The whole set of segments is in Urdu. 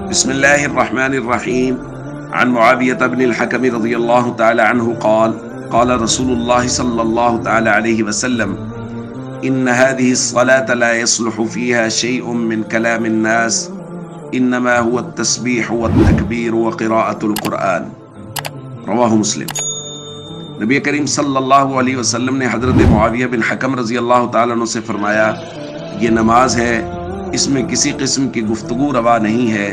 بسم الله الرحمن الرحيم. عن معاوية بن الحكم رضي الله تعالى عنه قال قال رسول الله صلى الله تعالى عليه وسلم: إن هذه الصلاة لا يصلح فيها شيء من كلام الناس، إنما هو التسبيح والتكبير وقراءة القرآن. رواہ مسلم۔ نبی کریم صلی اللہ علیہ وسلم نے حضرت معاویہ بن حکم رضی اللہ تعالیٰ عنہ سے فرمایا، یہ نماز ہے، اس میں کسی قسم کی گفتگو روا نہیں ہے،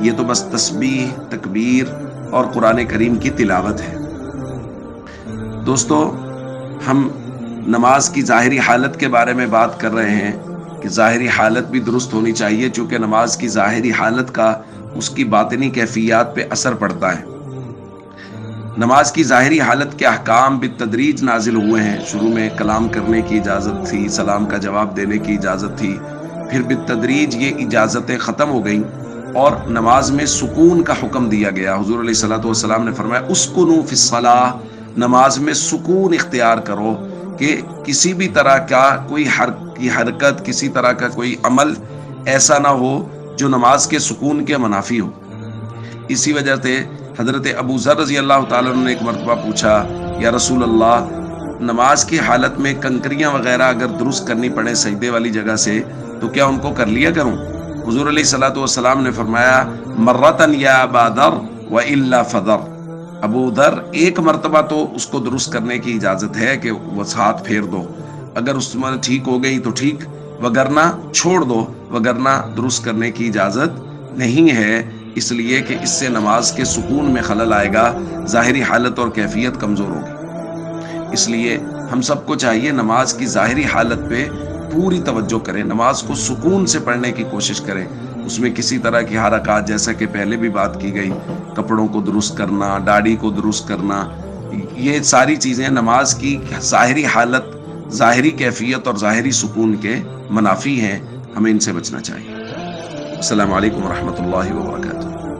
یہ تو بس تسبیح، تکبیر اور قرآن کریم کی تلاوت ہے۔ دوستو، ہم نماز کی ظاہری حالت کے بارے میں بات کر رہے ہیں کہ ظاہری حالت بھی درست ہونی چاہیے، چونکہ نماز کی ظاہری حالت کا اس کی باطنی کیفیات پہ اثر پڑتا ہے۔ نماز کی ظاہری حالت کے احکام بالتدریج نازل ہوئے ہیں۔ شروع میں کلام کرنے کی اجازت تھی، سلام کا جواب دینے کی اجازت تھی، پھر بالتدریج یہ اجازتیں ختم ہو گئیں اور نماز میں سکون کا حکم دیا گیا۔ حضور علیہ الصلوۃ والسلام نے فرمایا، اسکنوا فی الصلاۃ، نماز میں سکون اختیار کرو، کہ کسی بھی طرح کا کوئی حرکت، کسی طرح کا کوئی عمل ایسا نہ ہو جو نماز کے سکون کے منافی ہو۔ اسی وجہ سے حضرت ابو ذر رضی اللہ تعالیٰ عنہ نے ایک مرتبہ پوچھا، یا رسول اللہ، نماز کی حالت میں کنکریاں وغیرہ اگر درست کرنی پڑے سجدے والی جگہ سے تو کیا ان کو کر لیا کروں؟ حضور علیہ الصلوۃ والسلام نے فرمایا، مرتن یا ابا ذر والا فذر، ابو ذر ایک مرتبہ تو اس کو درست کرنے کی اجازت ہے کہ وہ ہاتھ پھیر دو، اگر اس میں ٹھیک ہو گئی تو ٹھیک، وگرنہ چھوڑ دو، وگرنہ درست کرنے کی اجازت نہیں ہے، اس لیے کہ اس سے نماز کے سکون میں خلل آئے گا، ظاہری حالت اور کیفیت کمزور ہوگی۔ اس لیے ہم سب کو چاہیے نماز کی ظاہری حالت پہ پوری توجہ کریں، نماز کو سکون سے پڑھنے کی کوشش کریں، اس میں کسی طرح کی حرکات، جیسا کہ پہلے بھی بات کی گئی، کپڑوں کو درست کرنا، داڑھی کو درست کرنا، یہ ساری چیزیں نماز کی ظاہری حالت، ظاہری کیفیت اور ظاہری سکون کے منافی ہیں، ہمیں ان سے بچنا چاہیے۔ السلام علیکم ورحمۃ اللہ وبرکاتہ۔